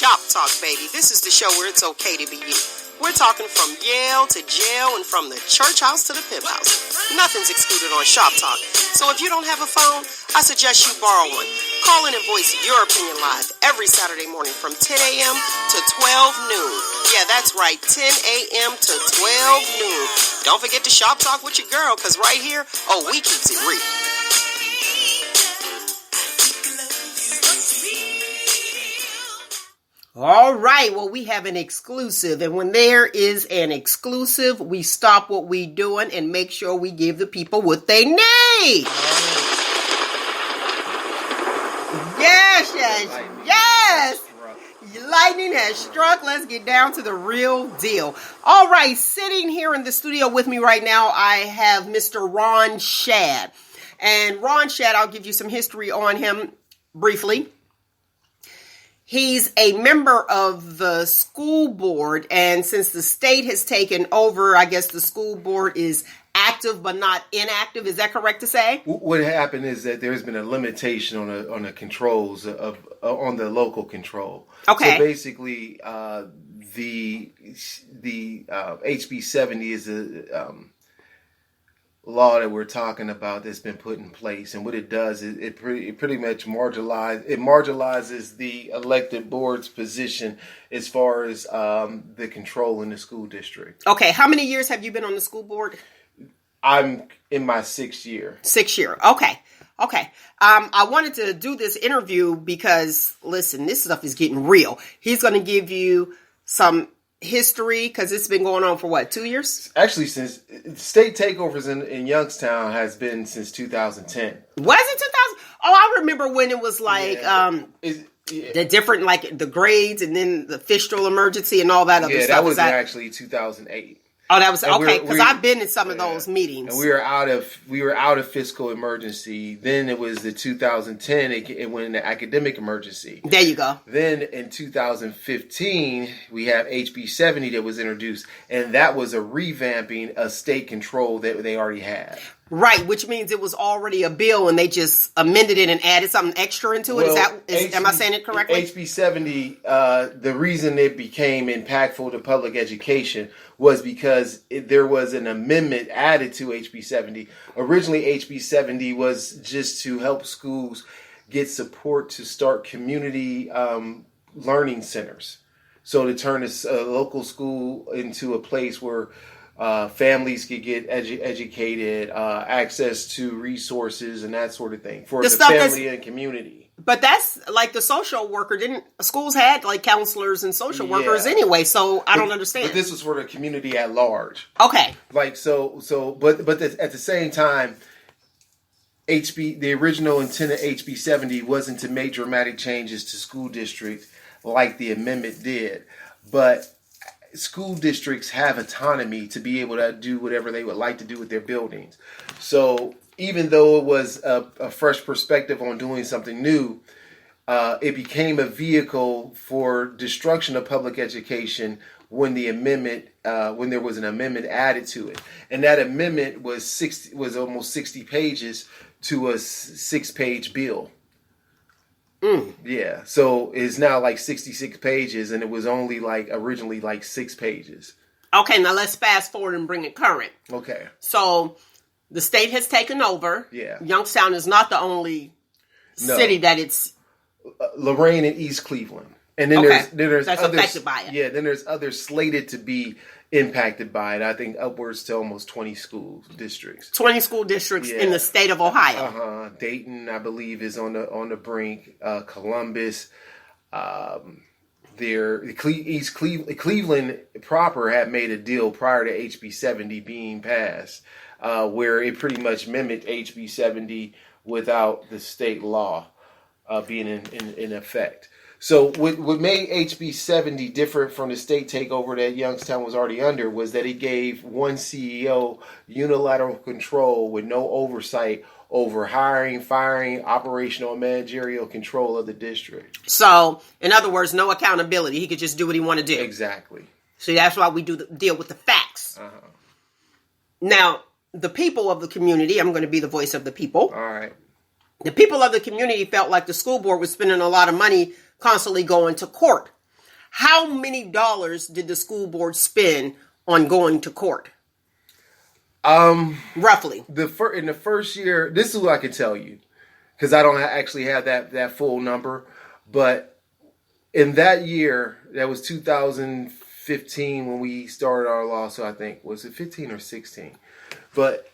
Shop Talk, baby. This is the show where it's okay to be you. We're talking from Yale to jail and from the church house to the pimp house. Nothing's excluded on Shop Talk. So if you don't have a phone, I suggest you borrow one. Call in and voice your opinion live every Saturday morning from 10 a.m. to 12 noon. Yeah, that's right, 10 a.m. to 12 noon. Don't forget to Shop Talk with your girl, because right here, we keeps it real. All right, well, we have an exclusive, and when there is an exclusive, we stop what we doing and make sure we give the people what they need. Yes. Lightning has struck. Let's get down to the real deal. All right, sitting here in the studio with me right now, I have Mr. Ron Shad. And Ron Shad, I'll give you some history on him briefly. He's a member of the school board, and since the state has taken over, I guess the school board is active but not inactive. Is that correct to say? What happened is that there's been a limitation on the controls on the local control. Okay. So basically, the HB 70 is a law that we're talking about that's been put in place, and what it does is it pretty much marginalizes the elected board's position as far as the control in the school district. Okay, how many years have you been on the school board? I'm in my 6th year. 6th year. Okay. I wanted to do this interview because, listen, this stuff is getting real. He's going to give you some history, because it's been going on for what, 2 years? Actually, since state takeovers in Youngstown has been since 2010. Was it 2000? Oh, I remember when it was like the different, like the grades and then the fistral emergency and all that other stuff. Yeah, that was actually 2008. Oh, that was okay, because I've been in some of those meetings. And we were out of fiscal emergency. Then it was the 2010. It went into academic emergency. There you go. Then in 2015, we have HB 70 that was introduced, and that was a revamping of state control that they already had. Right, which means it was already a bill, and they just amended it and added something extra into it. Am I saying it correctly? HB 70. The reason it became impactful to public education was because there was an amendment added to HB 70. Originally, HB 70 was just to help schools get support to start community learning centers. So to turn a local school into a place where families could get educated, access to resources and that sort of thing for the family and community. But that's like the social worker. Schools had like counselors and social workers anyway, so I don't understand. But this was for the community at large. Okay. But at the same time, the original intent of HB 70 wasn't to make dramatic changes to school districts like the amendment did, but school districts have autonomy to be able to do whatever they would like to do with their buildings. So even though it was a fresh perspective on doing something new, it became a vehicle for destruction of public education when there was an amendment added to it, and that amendment was almost 60 pages to a 6-page bill. Yeah, so it's now like 66 pages, and it was only originally 6 pages. Okay, now let's fast forward and bring it current. Okay. So the state has taken over. Yeah. Youngstown is not the only city that it's... Lorraine and East Cleveland. And then there's that's others affected by it. Yeah, then there's others slated to be impacted by it. I think upwards to almost 20 school districts. 20 school districts in the state of Ohio. Dayton, I believe, is on the brink. Columbus. Cleveland proper had made a deal prior to HB 70 being passed, where it pretty much mimicked HB 70 without the state law being in effect. So what made HB 70 different from the state takeover that Youngstown was already under was that it gave one CEO unilateral control with no oversight over hiring, firing, operational and managerial control of the district. So, in other words, no accountability. He could just do what he wanted to do. Exactly. See, that's why we deal with the facts. Now, the people of the community, I'm going to be the voice of the people. All right. The people of the community felt like the school board was spending a lot of money constantly going to court. How many dollars did the school board spend on going to court? Roughly. In the first year, this is what I can tell you, because I don't actually have that full number. But in that year, that was 2015 when we started our lawsuit. I think, was it 15 or 16? But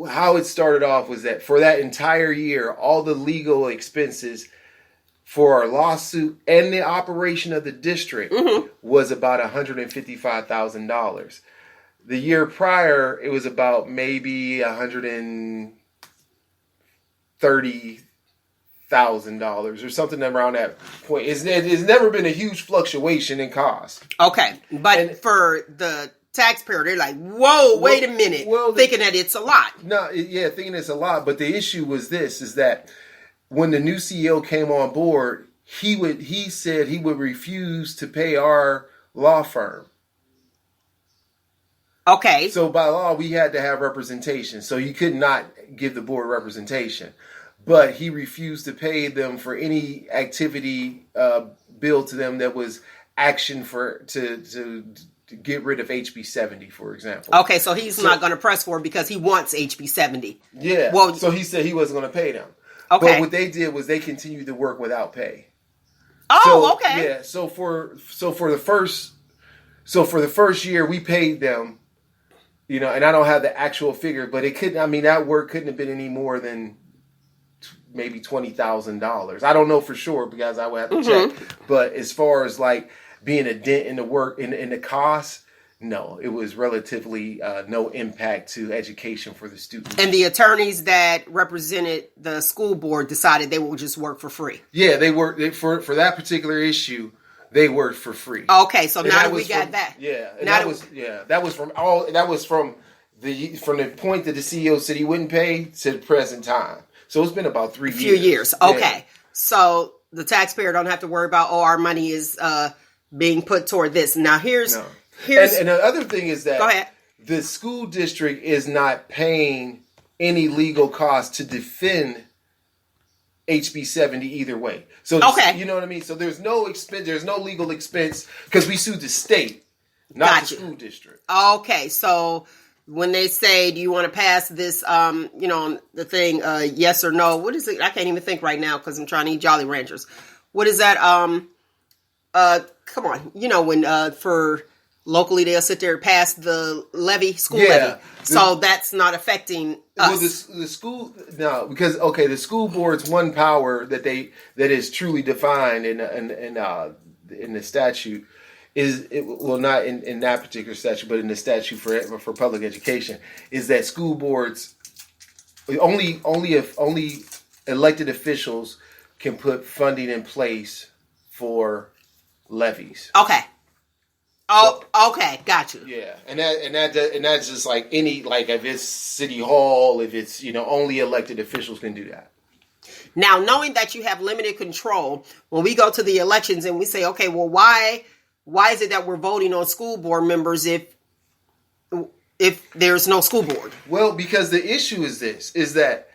how it started off was that for that entire year, all the legal expenses for our lawsuit and the operation of the district was about $155,000. The year prior, it was about maybe $130,000 or something around that point. It's never been a huge fluctuation in cost. Okay, but for the taxpayer, they're like, "Whoa, wait a minute," thinking that it's a lot. No, thinking it's a lot. But the issue was this: is that when the new CEO came on board, he said he would refuse to pay our law firm. Okay. So by law, we had to have representation. So he could not give the board representation. But he refused to pay them for any activity billed to them that was action to get rid of HB 70, for example. Okay, so he's not going to press for it because he wants HB 70. Yeah. Well, so he said he wasn't going to pay them. Okay. But what they did was they continued to work without pay. Okay. Yeah. So for the first year, we paid them. And I don't have the actual figure, but it couldn't. I mean, that work couldn't have been any more than maybe $20,000. I don't know for sure because I would have to check. But as far as like being a dent in the work in the cost, no, it was relatively no impact to education for the students. And the attorneys that represented the school board decided they will just work for free. Yeah, they worked for that particular issue. They worked for free. Okay, so now we got that. Yeah, and that was from the point that the CEO said he wouldn't pay to the present time. So it's been about 3 years. A few years. Okay. So the taxpayer don't have to worry about, our money is being put toward this. Now here's and the other thing is that go ahead. The school district is not paying any legal costs to defend HB 70 either way. So you know what I mean? So there's no expense, there's no legal expense because we sued the state, not the school district. Okay, so when they say, do you want to pass this, the thing, yes or no, what is it? I can't even think right now because I'm trying to eat Jolly Ranchers. What is that? Come on. When for locally they'll sit there and pass the school levy. So that's not affecting us. Well, the school, no, because, the school board's one power that is truly defined in the statute not in that particular statute, but in the statute for public education, is that school boards only elected officials can put funding in place for levies. Okay. Okay, got you. Yeah, and that's just like if it's city hall, if it's only elected officials can do that. Now, knowing that you have limited control, when we go to the elections and we say, okay, well, why is it that we're voting on school board members if there's no school board? Well, because the issue is that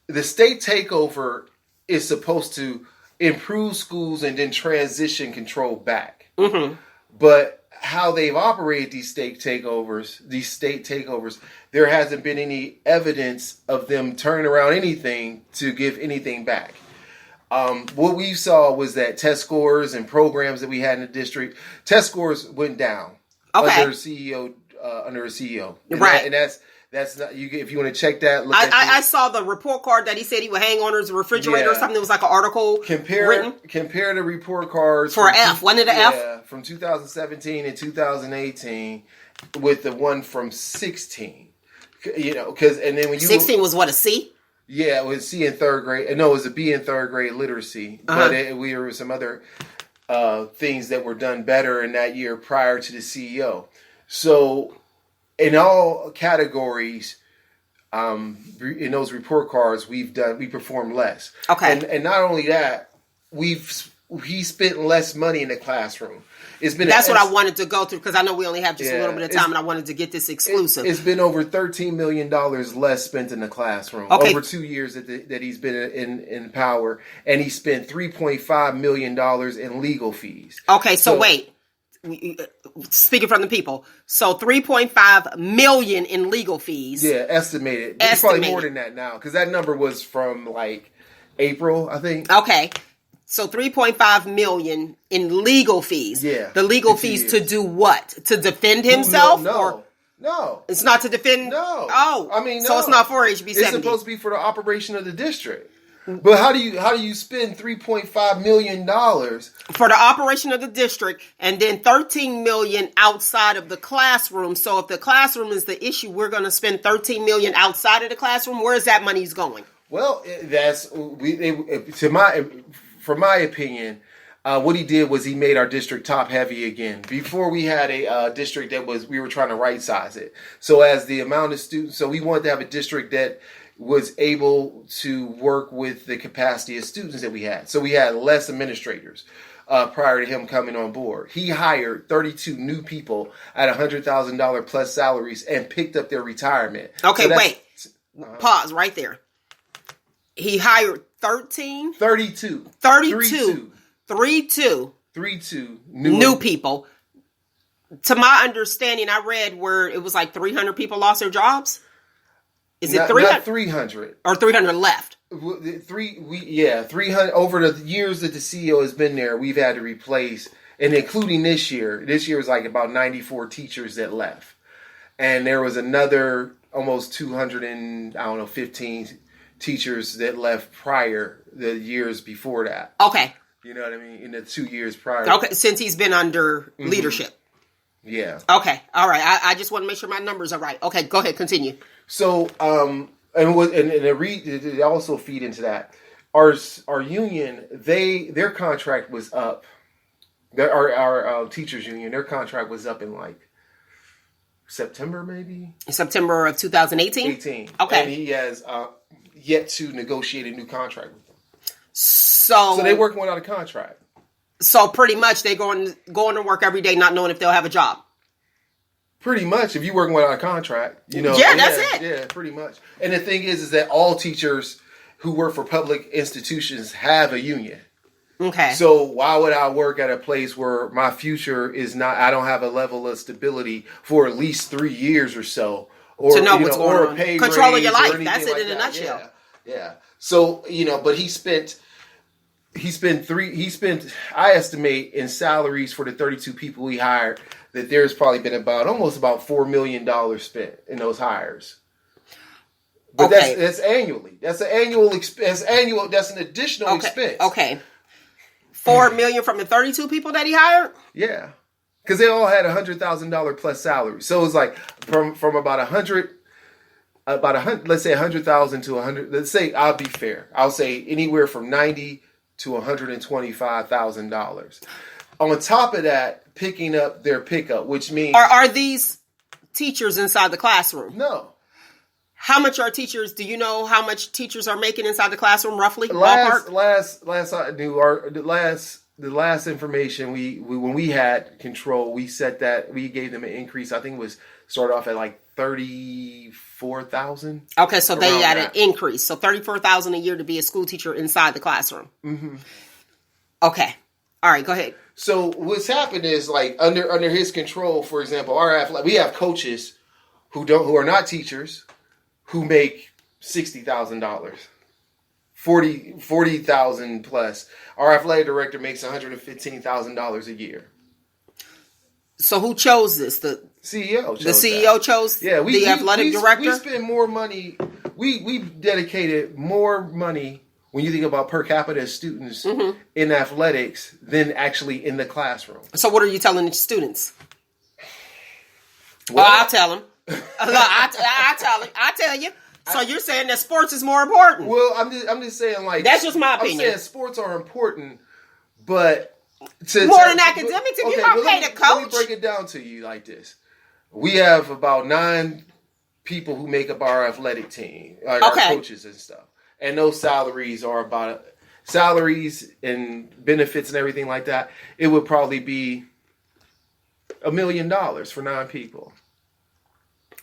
the state takeover is supposed to improve schools and then transition control back. Mm-hmm. But how they've operated these state takeovers, there hasn't been any evidence of them turning around anything to give anything back. What we saw was that test scores and programs that we had in the district, test scores went down under a CEO. Right. And that's not you. If you want to check that, I saw the report card that he said he would hang on his refrigerator or something. It was like an article written. Compare the report cards for F. Wasn't it an F? From 2017 and 2018 with the one from 16. Because and then when 16 was what, a C? Yeah, it was C in third grade. No, it was a B in third grade literacy. Uh-huh. But there were some other things that were done better in that year prior to the CEO. So in all categories, in those report cards, we performed less. Okay. And not only that, we've he spent less money in the classroom. That's what I wanted to go through, because I know we only have just a little bit of time, and I wanted to get this exclusive. It's been over $13 million less spent in the classroom over 2 years that he's been in power, and he spent $3.5 million in legal fees. Okay, so wait. Speaking from the people, so $3.5 million in legal fees. Yeah, estimated. It's probably more than that now, because that number was from like April, I think. Okay. So $3.5 million in legal fees. Yeah. The legal fees to do what? To defend himself? No. It's not to defend? No. Oh. I mean, no. So it's not for HB 70. It's supposed to be for the operation of the district. But how do you spend $3.5 million for the operation of the district, and then $13 million outside of the classroom? So if the classroom is the issue, we're going to spend $13 million outside of the classroom. Where is that money's going? Well, from my opinion, what he did was he made our district top heavy again. Before we had a district we were trying to right size it. So as the amount of students, so we wanted to have a district that was able to work with the capacity of students that we had. So we had less administrators prior to him coming on board. He hired 32 new people at $100,000 plus salaries and picked up their retirement. Okay, so wait. Pause right there. He hired 32 new people. To my understanding, I read where it was like 300 people lost their jobs. Is it 300? Not 300. Or 300 left? 300 over the years that the CEO has been there. We've had to replace, and including this year. This year was like about 94 teachers that left, and there was another almost 15 teachers that left prior the years before that. Okay. You know what I mean? In the 2 years prior. Okay, since he's been under leadership. Yeah. Okay. All right. I just want to make sure my numbers are right. Okay, go ahead. Continue. So, it also feed into that. Our union, their contract was up. Our teachers union, their contract was up in like September, maybe? September of 2018? 18. Okay. And he has yet to negotiate a new contract with them. So they working without a contract. So pretty much they going to work every day not knowing if they'll have a job. Pretty much, if you're working without a contract, Yeah, that's it. Yeah, pretty much. And the thing is that all teachers who work for public institutions have a union. Okay. So why would I work at a place where my future is not? I don't have a level of stability for at least 3 years or so, or to know what's going on. Control of your life. That's it in a nutshell. Yeah. So but he spent. I estimate in salaries for the 32 people he hired that there's probably been almost about $4 million spent in those hires. But that's annually. That's an annual expense. That's an additional expense. Okay. $4 million from the 32 people that he hired? Yeah. Because they all had $100,000 plus salary. So it was like from about 100, let's say 100,000 to 100. Let's say, I'll be fair. I'll say anywhere from 90 to $125,000. On top of that, picking up their pickup, which means are these teachers inside the classroom? No. How much are teachers? Do you know how much teachers are making inside the classroom roughly? Last I knew, the last information when we had control, we set that we gave them an increase. I think it was started off at like 34,000. Okay, so they had an increase. So 34,000 a year to be a school teacher inside the classroom. Mm-hmm. Okay, all right, go ahead. So what's happened is like under his control, for example, we have coaches who are not teachers who make $60,000, $40,000 plus. Our athletic director makes $115,000 a year. So who chose this? The CEO. The CEO chose the athletic director? We spend more money. We dedicated more money when you think about per capita students in athletics than actually in the classroom. So what are you telling the students? Well, I'll tell them. I tell you. So you're saying that sports is more important? Well, I'm just saying like that's just my opinion. I'm saying sports are important, but more than academics. If you're gonna pay the coach, let me break it down to you like this: we have about 9 people who make up our athletic team, like our coaches and stuff, and those salaries are salaries and benefits and everything like that, it would probably be $1 million for 9 people.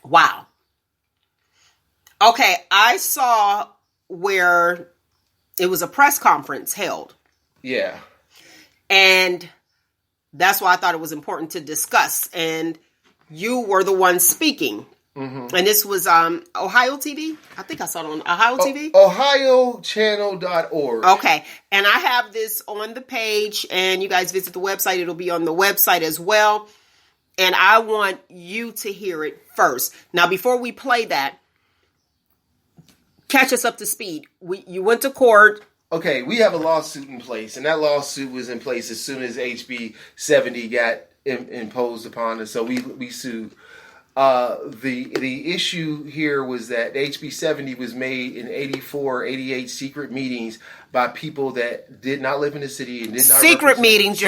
Wow. Okay, I saw where it was a press conference held. Yeah. And that's why I thought it was important to discuss. And you were the one speaking. Mm-hmm. And this was Ohio TV? I think I saw it on Ohio TV. OhioChannel.org. Okay. And I have this on the page. And you guys visit the website. It'll be on the website as well. And I want you to hear it first. Now, before we play that, catch us up to speed. You went to court. Okay, we have a lawsuit in place, and that lawsuit was in place as soon as HB 70 got imposed upon us. So we sued. The issue here was that HB 70 was made in 84, 88 secret meetings by people that did not live in the city and did not secret meetings,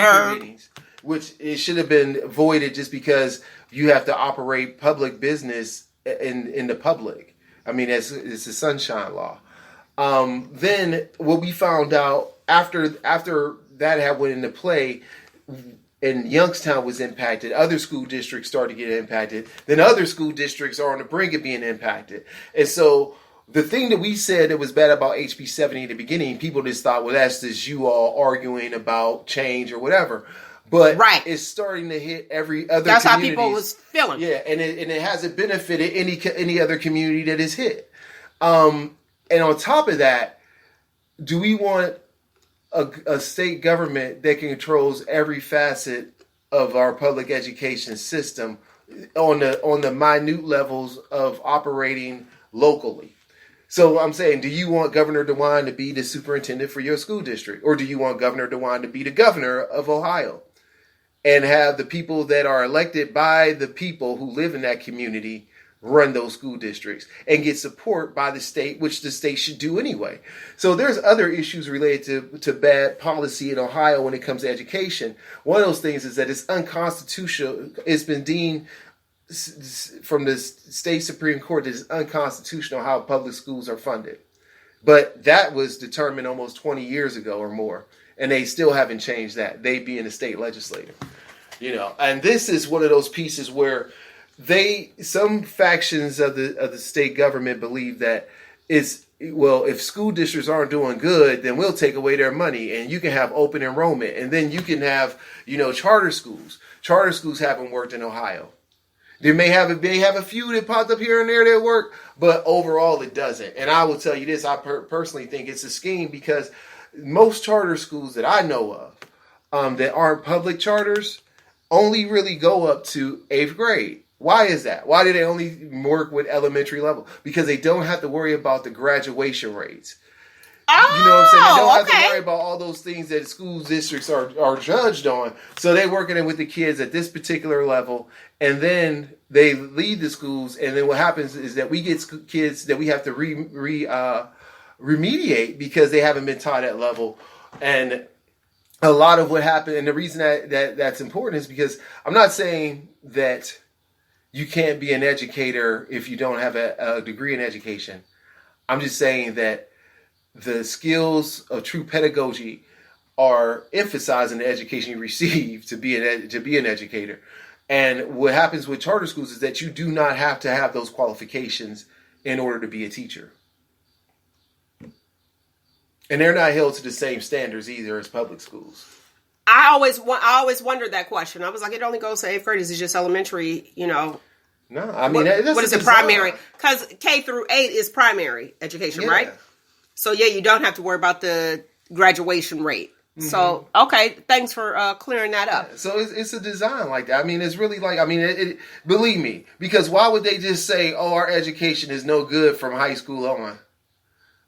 which it should have been voided just because you have to operate public business in the public. I mean, it's a sunshine law. Then what we found out after that had went into play, and Youngstown was impacted, other school districts started to get impacted. Then other school districts are on the brink of being impacted. And so the thing that we said that was bad about HB 70 in the beginning, people just thought, well, that's just you all arguing about change or whatever. But it's starting to hit every other community. That's how people was feeling. Yeah, and it hasn't benefited any other community that is hit. And on top of that, do we want a state government that controls every facet of our public education system on the minute levels of operating locally? So I'm saying, do you want Governor DeWine to be the superintendent for your school district? Or do you want Governor DeWine to be the governor of Ohio? And have the people that are elected by the people who live in that community run those school districts and get support by the state, which the state should do anyway. So there's other issues related to bad policy in Ohio when it comes to education. One of those things is that it's unconstitutional. It's been deemed from the state Supreme Court that it's unconstitutional how public schools are funded. But that was determined almost 20 years ago or more. And they still haven't changed that, they being the state legislature. And this is one of those pieces where some factions of the state government believe that if school districts aren't doing good, then we'll take away their money and you can have open enrollment. And then you can have, charter schools. Charter schools haven't worked in Ohio. They may have a few that popped up here and there that work, but overall it doesn't. And I will tell you this, I personally think it's a scheme because most charter schools that I know of that aren't public charters only really go up to 8th grade. Why is that? Why do they only work with elementary level? Because they don't have to worry about the graduation rates. Oh, you know what I'm saying? They don't have to worry about all those things that school districts are judged on. So they're working it with the kids at this particular level, and then they leave the schools, and then what happens is that we get kids that we have to remediate because they haven't been taught at level. And a lot of what happened, and the reason that's important is because I'm not saying that you can't be an educator if you don't have a degree in education. I'm just saying that the skills of true pedagogy are emphasized in the education you receive to be an educator. And what happens with charter schools is that you do not have to have those qualifications in order to be a teacher. And they're not held to the same standards either as public schools. I always wondered that question. I was like, it only goes to 8th grade. Is it just elementary, No, I mean, what is it, primary? Because K through 8 is primary education, right? So, you don't have to worry about the graduation rate. Mm-hmm. So, okay, thanks for clearing that up. So, it's a design like that. I mean, it's really believe me, because why would they just say, oh, our education is no good from high school on?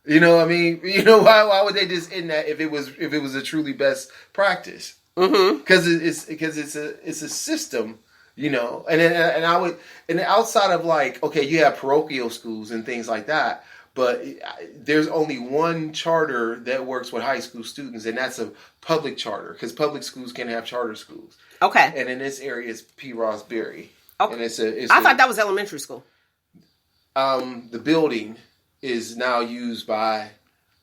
You know what I mean? Why would they just end that if it was a truly best practice? Mm-hmm. Because it's a system. And I would, and outside of you have parochial schools and things like that, but there's only one charter that works with high school students, and that's a public charter, because public schools can have charter schools. Okay. And in this area, it's P. Ross Berry. Okay. And I thought that was elementary school. The building is now used by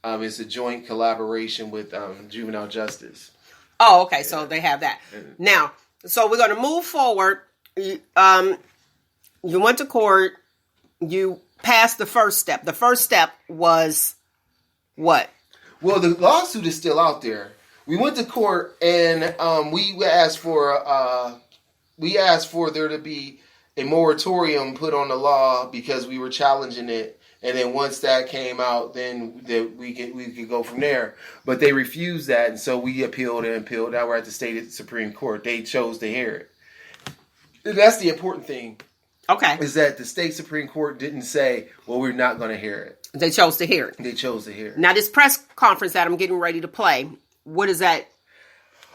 It's a joint collaboration with juvenile justice. Oh, okay. So they have that. Now, so we're going to move forward. You went to court. You passed the first step. The first step was what? Well, the lawsuit is still out there. We went to court and we asked for there to be a moratorium put on the law because we were challenging it. And then once that came out, then we could go from there. But they refused that, and so we appealed and appealed. Now we're at the state Supreme Court. They chose to hear it. And that's the important thing. Okay. Is that the state Supreme Court didn't say, well, we're not going to hear it. They chose to hear it. They chose to hear it. Now, this press conference that I'm getting ready to play, what is that?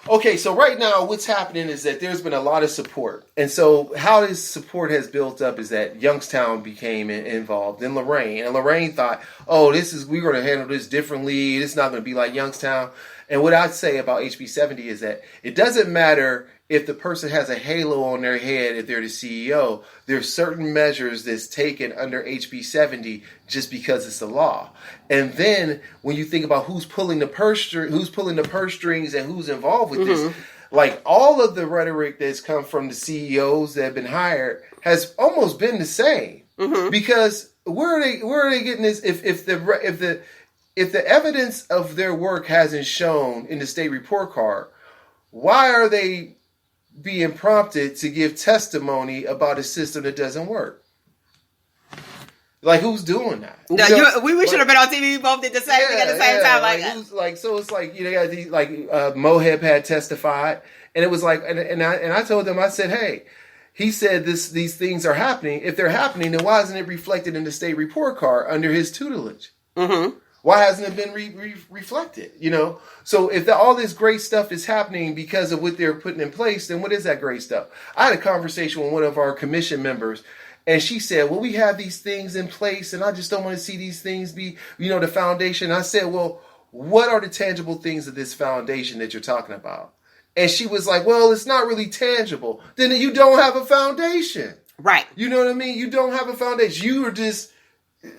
Okay, so right now what's happening is that there's been a lot of support. And so how this support has built up is that Youngstown became involved in Lorraine. And Lorraine thought, we're going to handle this differently. It's not going to be like Youngstown. And what I'd say about HB 70 is that it doesn't matter if the person has a halo on their head, if they're the CEO, there's certain measures that's taken under HB 70 just because it's the law. And then when you think about who's pulling the purse strings and who's involved with this, like all of the rhetoric that's come from the CEOs that have been hired has almost been the same. Because where are they getting this? If the evidence of their work hasn't shown in the state report card, why are they being prompted to give testimony about a system that doesn't work? Like, who's doing that? No, we should have been on TV. We both did the same thing at the same time. So it's like, you got these, Moheb had testified, and it was like, and I told them, I said, hey, he said these things are happening. If they're happening, then why isn't it reflected in the state report card under his tutelage? Why hasn't it been reflected? So if all this great stuff is happening because of what they're putting in place, then what is that great stuff? I had a conversation with one of our commission members, and she said, well, we have these things in place, and I just don't want to see these things be, the foundation. I said, well, what are the tangible things of this foundation that you're talking about? And she was like, well, it's not really tangible. Then you don't have a foundation. Right. You know what I mean? You don't have a foundation. You are just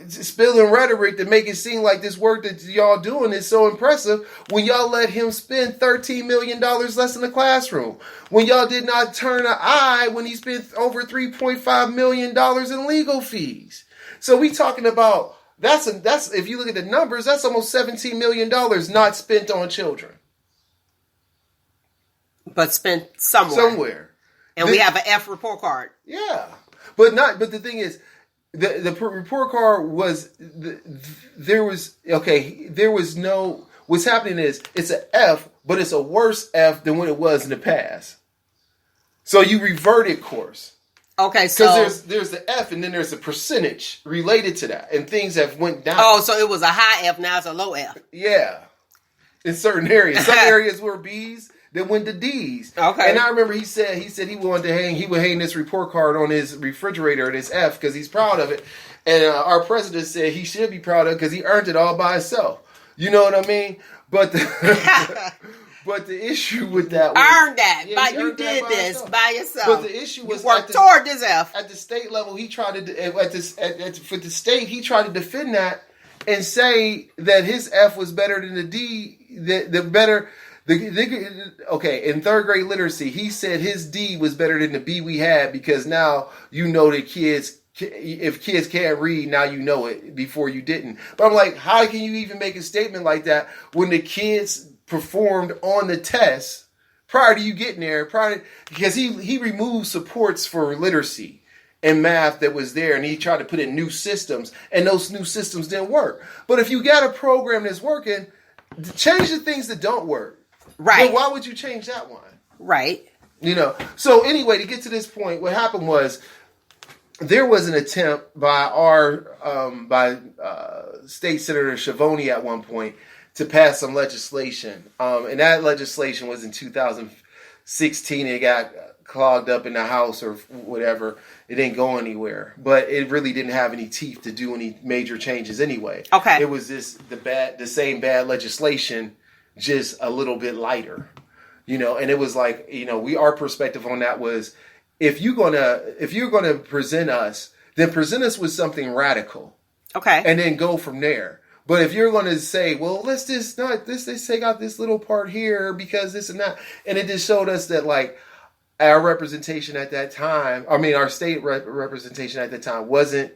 spilling rhetoric to make it seem like this work that y'all doing is so impressive when y'all let him spend $13 million less in the classroom, when y'all did not turn an eye when he spent over $3.5 million in legal fees. So we talking about that's if you look at the numbers, that's almost $17 million not spent on children, but spent somewhere. And we have an F report card. Yeah, but the thing is, The report card was, what's happening is it's an F, but it's a worse F than what it was in the past. So you reverted course. Okay, so. Because there's the F and then there's a percentage related to that, and things have went down. Oh, so it was a high F, now it's a low F. Yeah. In certain areas. Some areas were B's that went to D's. Okay. And I remember he said he would hang this report card on his refrigerator, this F, because he's proud of it. And our president said he should be proud of it because he earned it all by himself. You know what I mean? But the issue with that was... Earned that. Yeah, you did this by yourself. But the issue was... You worked toward this F. At the state level, he tried to... For the state, he tried to defend that and say that his F was better than the D, okay, in third grade literacy, he said his D was better than the B we had because now you know that if kids can't read, now you know it before you didn't. But I'm like, how can you even make a statement like that when the kids performed on the test prior to you getting there? Because he removed supports for literacy and math that was there, and he tried to put in new systems, and those new systems didn't work. But if you got a program that's working, change the things that don't work. Right. But why would you change that one? Right. So anyway, to get to this point, what happened was there was an attempt by our State Senator Schiavone at one point to pass some legislation. And that legislation was in 2016. It got clogged up in the House or whatever. It didn't go anywhere. But it really didn't have any teeth to do any major changes anyway. Okay. It was the same bad legislation, just a little bit lighter, and it was like, our perspective on that was, if you're gonna present us, then present us with something radical. Okay. And then go from there. But if you're going to say, well, let's take out this little part here because this and that, and it just showed us that like our representation at that time, our state representation at the time wasn't.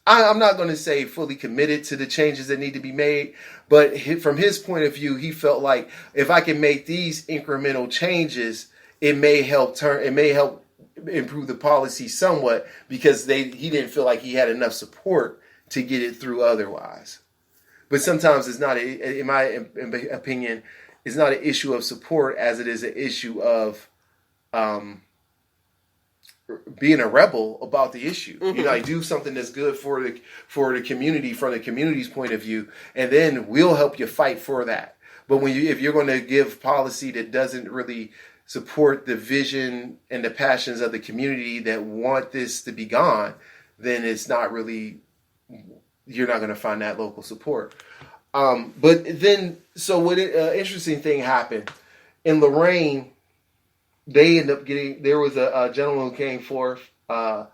I'm not going to say fully committed to the changes that need to be made, but from his point of view, he felt like if I can make these incremental changes, it may help improve the policy somewhat because he didn't feel like he had enough support to get it through otherwise. But sometimes it's not, in my opinion, it's not an issue of support as it is an issue of being a rebel about the issue. Mm-hmm. Like do something that's good for the community from the community's point of view, and then we'll help you fight for that. But if you're going to give policy that doesn't really support the vision and the passions of the community that want this to be gone, then it's not really, you're not going to find that local support. But then, interesting thing happened in Lorain. They end up there was a gentleman who came forth, a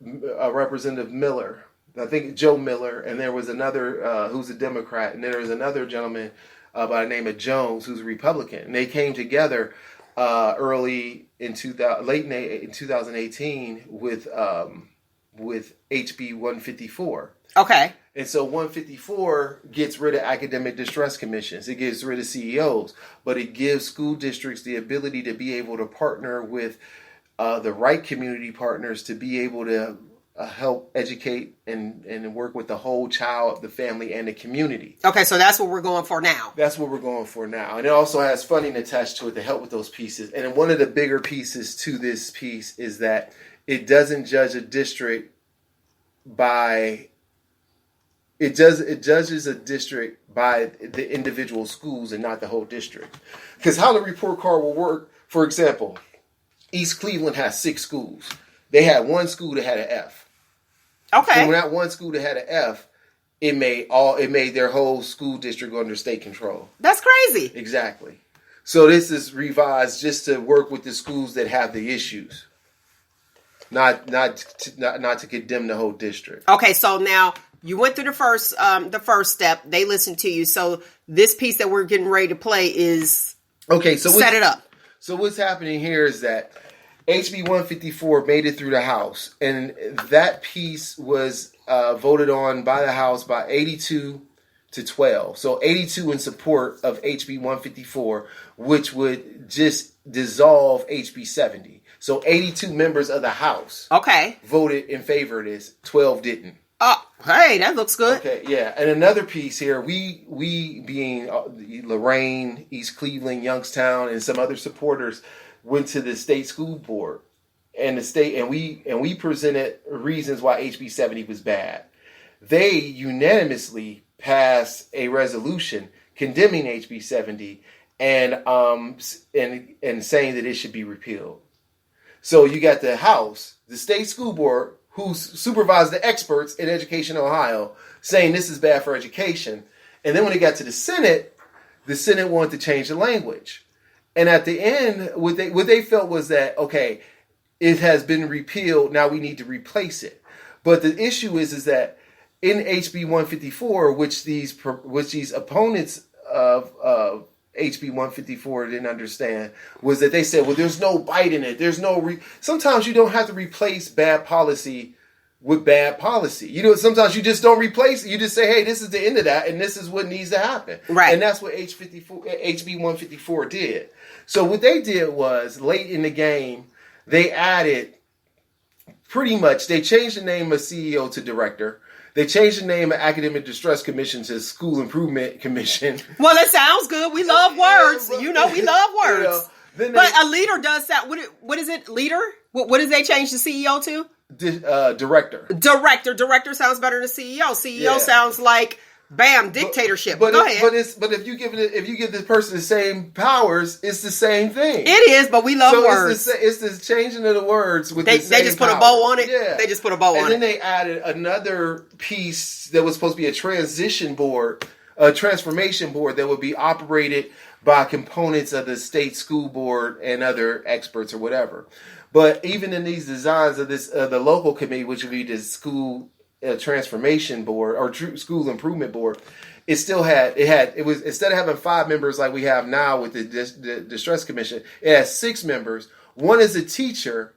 Representative Miller, I think Joe Miller, and there was another who's a Democrat, and then there was another gentleman by the name of Jones who's a Republican. And they came together late in 2018 with HB 154. Okay. And so 154 gets rid of academic distress commissions. It gets rid of CEOs, but it gives school districts the ability to be able to partner with the right community partners to be able to help educate and work with the whole child, the family, and the community. Okay, so that's what we're going for now. That's what we're going for now. And it also has funding attached to it to help with those pieces. And one of the bigger pieces to this piece is that it doesn't judge a district by... It judges a district by the individual schools and not the whole district. Because how the report card will work, for example, East Cleveland has 6 schools. They had one school that had an F. Okay. So when that one school that had an F, it made their whole school district under state control. That's crazy. Exactly. So this is revised just to work with the schools that have the issues. Not to condemn the whole district. Okay, so now you went through the first step. They listened to you. So this piece that we're getting ready to play is set it up. So what's happening here is that HB 154 made it through the House, and that piece was voted on by the House by 82 to 12. So 82 in support of HB 154, which would just dissolve HB 70. So 82 members of the House voted in favor of this. 12 didn't. Oh, hey, that looks good. Okay, yeah. And another piece here, we being Lorain, East Cleveland, Youngstown, and some other supporters went to the state school board and we presented reasons why HB 70 was bad. They unanimously passed a resolution condemning HB 70 and saying that it should be repealed. So you got the House, the state school board, who supervised the experts in education in Ohio, saying this is bad for education. And then when it got to the Senate wanted to change the language. And at the end, what they felt was that, okay, it has been repealed, now we need to replace it. But the issue is that in HB 154, which these opponents of HB 154 didn't understand, was that they said, well, there's no bite in it. There's no... Sometimes you don't have to replace bad policy with bad policy. Sometimes you just don't replace it. You just say, hey, this is the end of that, and this is what needs to happen. Right. And that's what HB 154 did. So what they did was, late in the game, they added... Pretty much, they changed the name of CEO to director. They changed the name of Academic Distress Commission to School Improvement Commission. Well, it sounds good. We love words. We love words. But a leader does that. What is it? Leader? What did they change the CEO to? Director. Director sounds better than CEO. CEO sounds like, bam, dictatorship. Go ahead. But if you give this person the same powers, it's the same thing. It is, but we love words. It's the changing of the words with they just put a bow on it. Yeah. They just put a bow on it. And then they added another piece that was supposed to be a transition board, a transformation board that would be operated by components of the state school board and other experts or whatever. But even in these designs of this, the local committee, which would be the school transformation board or school improvement board, it was instead of having 5 members like we have now with the distress commission, it has 6 members. One is a teacher,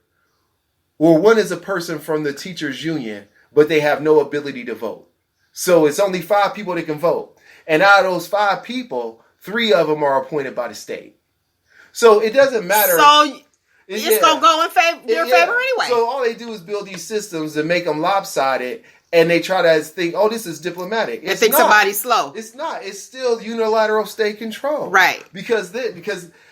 or one is a person from the teachers union, but they have no ability to vote. So it's only 5 people that can vote, and out of those 5 people, 3 of them are appointed by the state. So it doesn't matter. So it's gonna go in their favor anyway. So all they do is build these systems and make them lopsided. And they try to think, oh, this is diplomatic. They think somebody's slow. It's not. It's still unilateral state control. Right. Because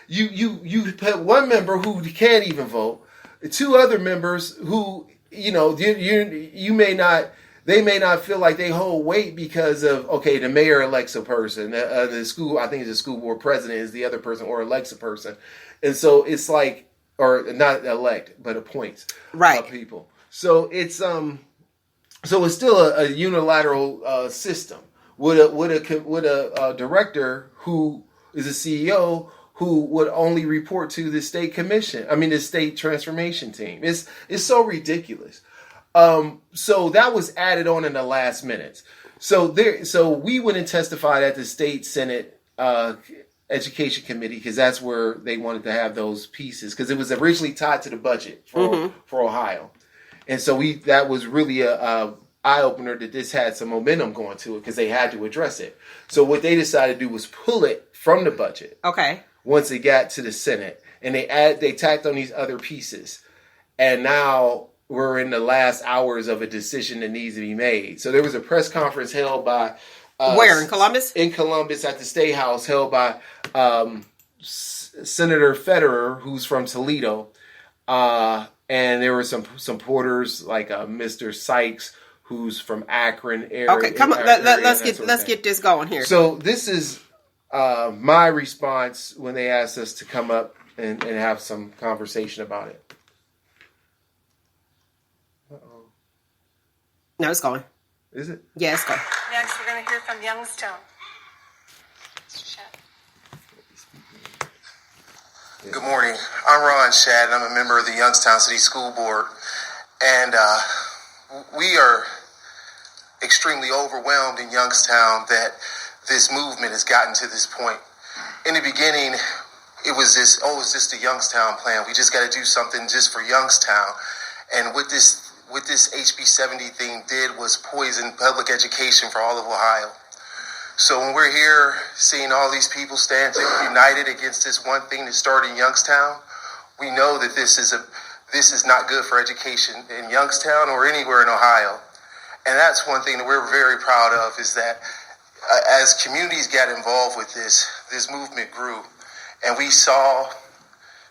you put 1 member who can't even vote, 2 other members who, you may not, they may not feel like they hold weight because of, okay, the mayor elects a person. The school, I think the school board president is the other person or elects a person. And so it's like, or not elect, but appoints people. So it's, So it's still a unilateral system with a director who is a CEO who would only report to the state commission. I mean, the state transformation team. It's so ridiculous. So that was added on in the last minutes. So we went and testified at the state Senate education committee because that's where they wanted to have those pieces because it was originally tied to the budget for Ohio. And so that was really a eye-opener that this had some momentum going to it because they had to address it. So what they decided to do was pull it from the budget. Okay. Once it got to the Senate. And they tacked on these other pieces. And now we're in the last hours of a decision that needs to be made. So there was a press conference held by... where, in Columbus? In Columbus at the State House, held by Senator Federer, who's from Toledo. And there were some supporters like Mr. Sykes, who's from Akron area. Okay, come on, let's get this going here. So this is my response when they asked us to come up and have some conversation about it. Uh-oh. No, it's going. Is it? Yeah, it's going. Next, we're going to hear from Youngstown. Good morning. I'm Ron Shad, and I'm a member of the Youngstown City School Board. And we are extremely overwhelmed in Youngstown that this movement has gotten to this point. In the beginning, it was it's just a Youngstown plan. We just got to do something just for Youngstown. And what this HB 70 thing did was poison public education for all of Ohio. So when we're here seeing all these people stand united against this one thing that started in Youngstown, we know that this is not good for education in Youngstown or anywhere in Ohio. And that's one thing that we're very proud of is that as communities got involved with this movement grew, and we saw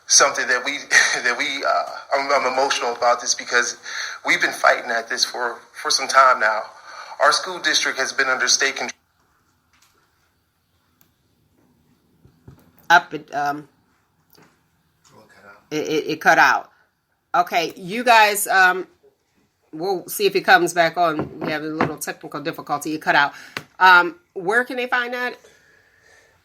something that I'm emotional about this because we've been fighting at this for some time now. Our school district has been under state control. It cut out. Okay, you guys, we'll see if it comes back on. We have a little technical difficulty. It cut out. Where can they find that?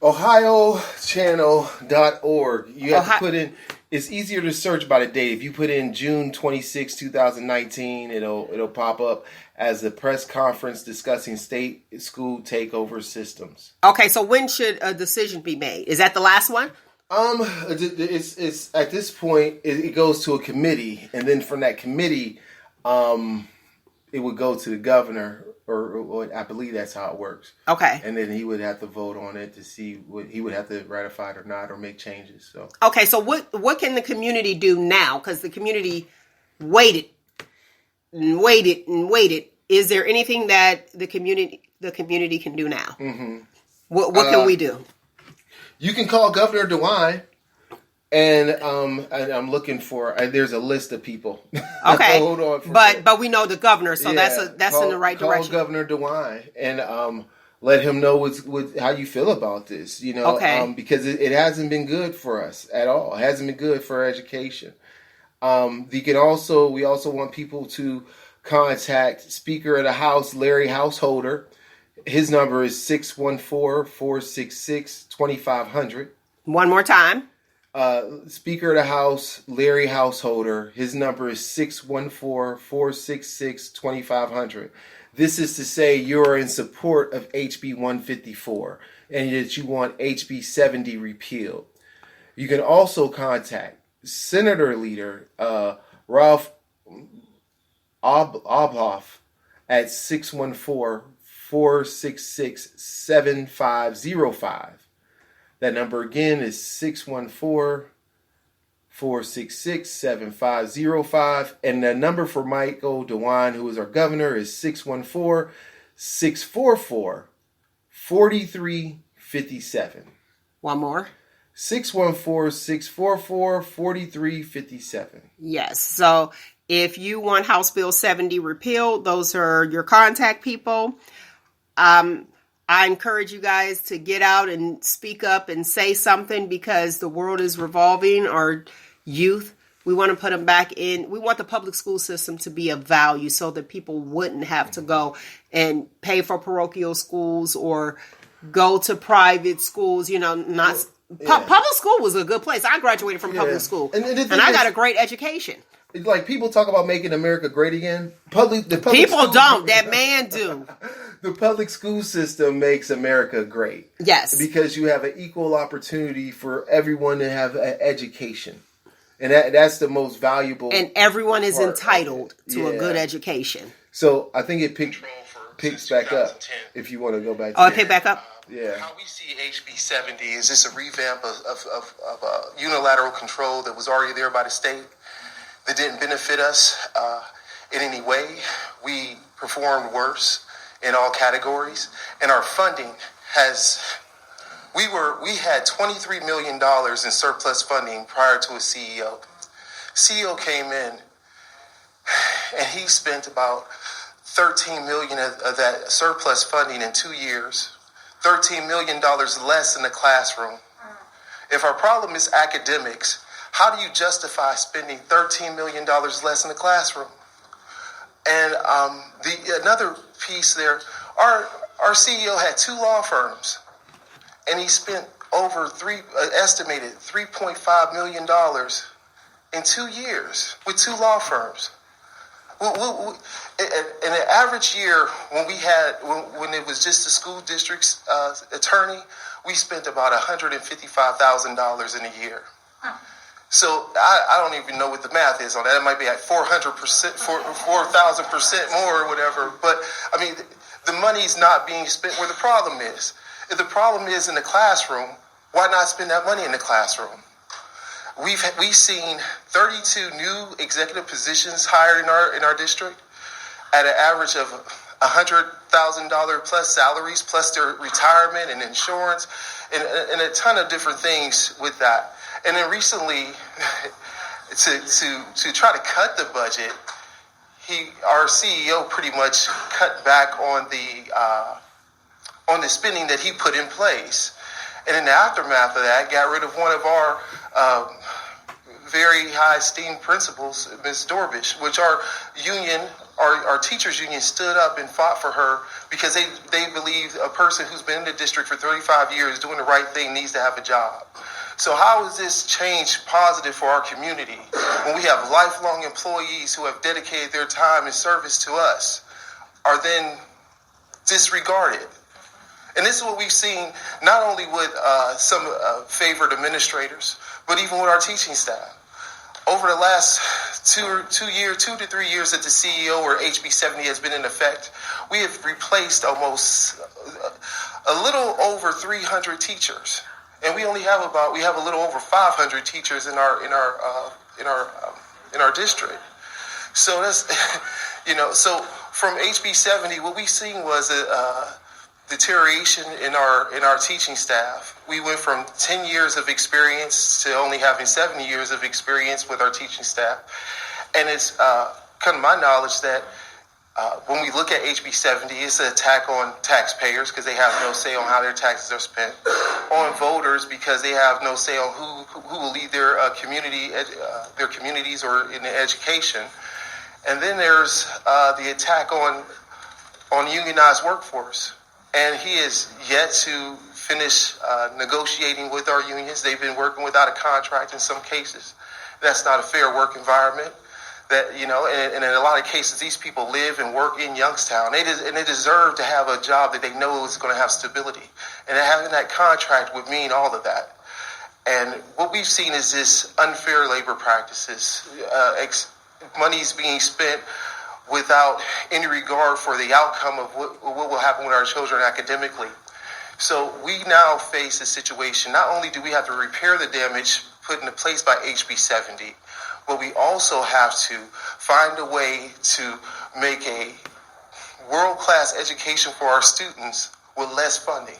OhioChannel.org. You have to put in. It's easier to search by the date. If you put in June 26, 2019, it'll pop up as a press conference discussing state school takeover systems. Okay, so when should a decision be made? Is that the last one? It's at this point it goes to a committee, and then from that committee, it would go to the governor, or I believe that's how it works. Okay, and then he would have to vote on it to see what he would have to ratify it or not, or make changes. So okay, so what can the community do now? Because the community waited and waited and waited. Is there anything that the community can do now? Mm-hmm. What can we do? You can call Governor DeWine, and I'm looking for. There's a list of people. Okay, hold on. But we know the governor, so that's in the right direction. Call Governor DeWine and let him know how you feel about this. Okay. Because it hasn't been good for us at all. It hasn't been good for education. We also want people to contact Speaker of the House Larry Householder. His number is 614-466-2500. One more time. Speaker of the House, Larry Householder, his number is 614-466-2500. This is to say you're in support of HB 154 and that you want HB 70 repealed. You can also contact Senator Leader Ralph Obhoff at 614-466-7505. That number again is 614-466-7505. And the number for Michael DeWine, who is our governor, is 614-644-4357. One more. 614-644-4357. Yes. So if you want House Bill 70 repealed, those are your contact people. I encourage you guys to get out and speak up and say something, because the world is revolving. Our youth, we want to put them back in. We want the public school system to be of value so that people wouldn't have to go and pay for parochial schools or go to private schools. You know, public school was a good place. I graduated from public school, and I got a great education. Like, people talk about making America great again. People don't. That man do. The public school system makes America great. Yes. Because you have an equal opportunity for everyone to have an education. And that's the most valuable. And everyone is entitled to a good education. So I think it picks back up if you want to go back to it picked back up? Yeah. How we see HB 70 is just a revamp of unilateral control that was already there by the state, that didn't benefit us in any way. We performed worse in all categories, and our funding we had $23 million in surplus funding prior to a CEO. CEO came in, and he spent about $13 million of that surplus funding in 2 years, $13 million less in the classroom. If our problem is academics, how do you justify spending $13 million less in the classroom? And another piece there, our CEO had 2 law firms, and he spent over estimated $3.5 million in 2 years with 2 law firms. In an average year, when it was just the school district's attorney, we spent about $155,000 in a year. So I don't even know what the math is on that. It might be like 400%, 4,000% more or whatever. But I mean, the money's not being spent where the problem is. If the problem is in the classroom, why not spend that money in the classroom? We've seen 32 new executive positions hired in our district at an average of $100,000 plus salaries, plus their retirement and insurance, and a ton of different things with that. And then recently, to try to cut the budget, our CEO pretty much cut back on the spending that he put in place. And in the aftermath of that, got rid of one of our very high esteemed principals, Ms. Dorbish, which our teachers union stood up and fought for her, because they believe a person who's been in the district for 35 years doing the right thing needs to have a job. So how is this change positive for our community when we have lifelong employees who have dedicated their time and service to us are then disregarded? And this is what we've seen not only with some favored administrators, but even with our teaching staff. Over the last 2 to 3 years that the CEO or HB 70 has been in effect, we have replaced almost a little over 300 teachers. And we have a little over 500 teachers in our district. So that's, so from HB 70, what we seen was a deterioration in our teaching staff. We went from 10 years of experience to only having 7 years of experience with our teaching staff. And it's kind of my knowledge that when we look at HB 70, it's an attack on taxpayers because they have no say on how their taxes are spent, on voters because they have no say on who will lead their communities or in the education, and then there's the attack on unionized workforce. and he is yet to finish negotiating with our unions. They've been working without a contract in some cases. That's not a fair work environment. That, you know, and in a lot of cases, these people live and work in Youngstown. And they deserve to have a job that they know is going to have stability. And having that contract would mean all of that. And what we've seen is this unfair labor practices, money's being spent without any regard for the outcome of what will happen with our children academically. So we now face a situation, not only do we have to repair the damage put into place by HB 70, but we also have to find a way to make a world-class education for our students with less funding.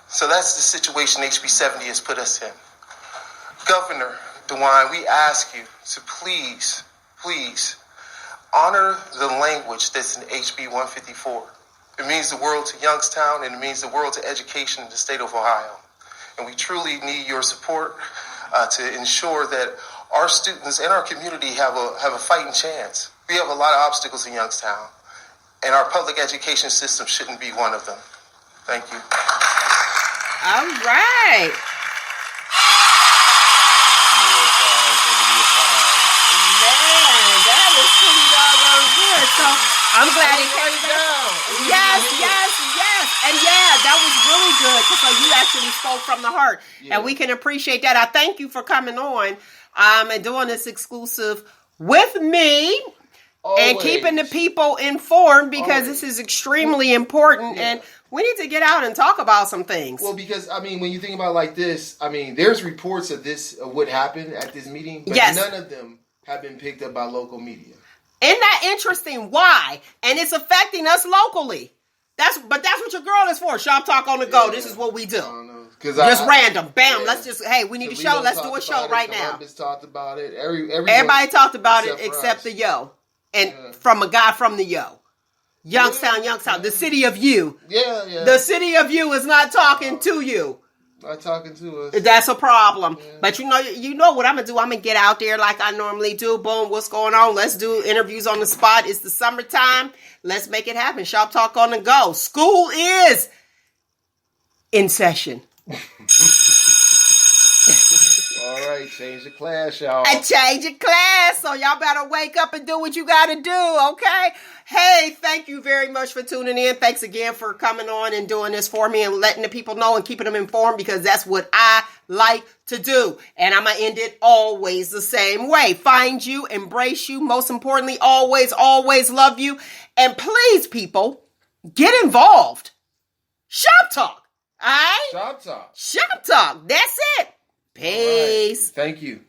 So that's the situation HB 70 has put us in. Governor DeWine, we ask you to please honor the language that's in HB 154. It means the world to Youngstown, and it means the world to education in the state of Ohio. And we truly need your support to ensure that our students and our community have a fighting chance. We have a lot of obstacles in Youngstown, and our public education system shouldn't be one of them. Thank you. All right. Man, that is pretty doggone good. So I'm glad it came down. Yes. And that was really good. So you actually spoke from the heart. Yeah. And we can appreciate that. I thank you for coming on and doing this exclusive with me. Always. And keeping the people informed, because this is extremely important. Yeah. And we need to get out and talk about some things. Well, because, I mean, when you think about it like this, I mean, there's reports of this, of what happened at this meeting, but none of them have been picked up by local media. Isn't that interesting? Why? And it's affecting us locally. That's what your girl is for. Shop Talk on the Go. Yeah. This is what we do. I don't know. Just random. Bam. Yeah. Let's just, we need a show. Let's do a show right now. Columbus talked about it. Everybody talked about it except the Yo. And from a guy from the Yo. Youngstown. The city of you. Yeah. The city of you is not talking to you. Not talking to us. That's a problem. Yeah. But you know what I'm going to do? I'm going to get out there like I normally do. Boom, what's going on? Let's do interviews on the spot. It's the summertime. Let's make it happen. Shop Talk on the Go. School is in session. All right, change the class, y'all. And change the class, so y'all better wake up and do what you got to do, okay? Hey, thank you very much for tuning in. Thanks again for coming on and doing this for me and letting the people know and keeping them informed, because that's what I like to do. And I'm going to end it always the same way. Find you, embrace you, most importantly, always love you. And please, people, get involved. Shop Talk. All right? Shop Talk. Shop Talk. That's it. Peace. Right. Thank you.